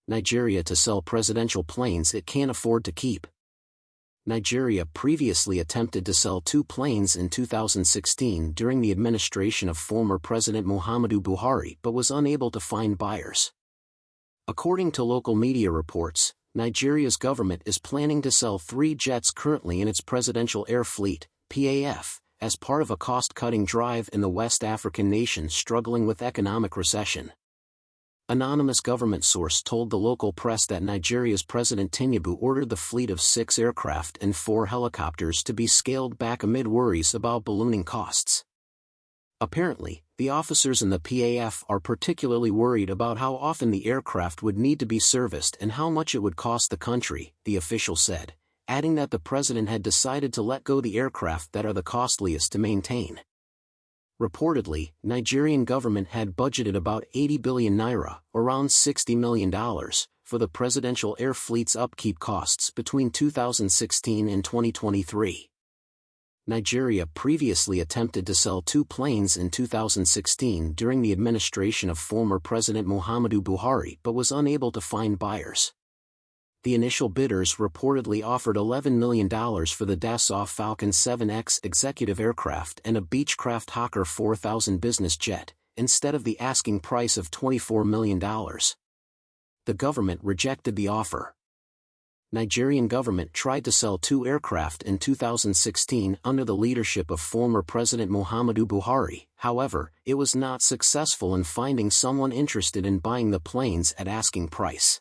Nigeria to sell presidential planes it can't afford to keep. Nigeria previously attempted to sell 2 planes in 2016 during the administration of former President Muhammadu Buhari but was unable to find buyers. According to local media reports, Nigeria's government is planning to sell 3 jets currently in its Presidential Air Fleet, PAF, as part of a cost-cutting drive in the West African nation struggling with economic recession. Anonymous government source told the local press that Nigeria's President Tinubu ordered the fleet of 6 aircraft and 4 helicopters to be scaled back amid worries about ballooning costs. Apparently, the officers in the PAF are particularly worried about how often the aircraft would need to be serviced and how much it would cost the country, the official said, adding that the president had decided to let go the aircraft that are the costliest to maintain. Reportedly, Nigerian government had budgeted about 80 billion naira, around $60 million, for the presidential air fleet's upkeep costs between 2016 and 2023. Nigeria previously attempted to sell 2 planes in 2016 during the administration of former President Muhammadu Buhari but was unable to find buyers. The initial bidders reportedly offered $11 million for the Dassault Falcon 7X executive aircraft and a Beechcraft Hawker 4000 business jet, instead of the asking price of $24 million. The government rejected the offer. Nigerian government tried to sell 2 aircraft in 2016 under the leadership of former President Muhammadu Buhari, however, it was not successful in finding someone interested in buying the planes at asking price.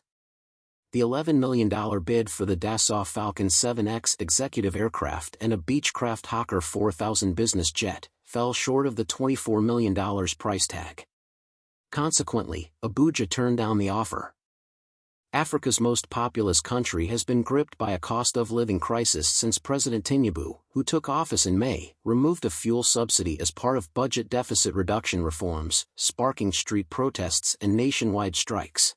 The $11 million bid for the Dassault Falcon 7X executive aircraft and a Beechcraft Hawker 4000 business jet fell short of the $24 million price tag. Consequently, Abuja turned down the offer. Africa's most populous country has been gripped by a cost-of-living crisis since President Tinubu, who took office in May, removed a fuel subsidy as part of budget deficit reduction reforms, sparking street protests and nationwide strikes.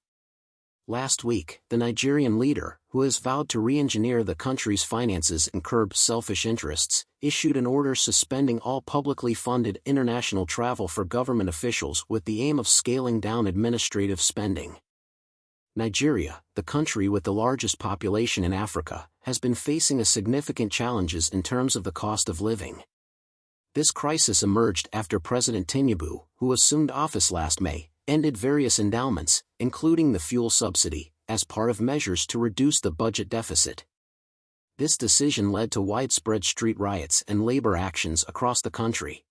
Last week, the Nigerian leader, who has vowed to re-engineer the country's finances and curb selfish interests, issued an order suspending all publicly funded international travel for government officials with the aim of scaling down administrative spending. Nigeria, the country with the largest population in Africa, has been facing significant challenges in terms of the cost of living. This crisis emerged after President Tinubu, who assumed office last May, ended various endowments, including the fuel subsidy, as part of measures to reduce the budget deficit. This decision led to widespread street riots and labor actions across the country.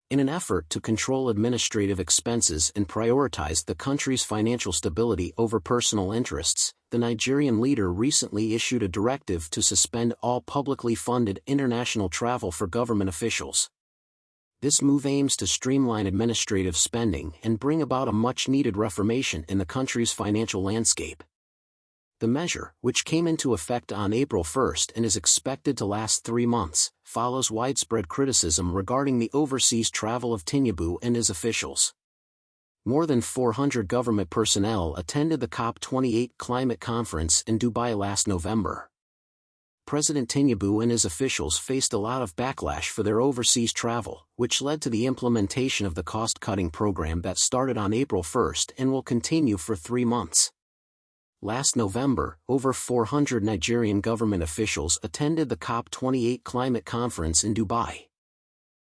In an effort to control administrative expenses and prioritize the country's financial stability over personal interests, the Nigerian leader recently issued a directive to suspend all publicly funded international travel for government officials. This move aims to streamline administrative spending and bring about a much-needed reformation in the country's financial landscape. The measure, which came into effect on April 1 and is expected to last 3 months, follows widespread criticism regarding the overseas travel of Tinubu and his officials. More than 400 government personnel attended the COP28 climate conference in Dubai last November. President Tinubu and his officials faced a lot of backlash for their overseas travel, which led to the implementation of the cost-cutting program that started on April 1 and will continue for 3 months. Last November, over 400 Nigerian government officials attended the COP28 climate conference in Dubai.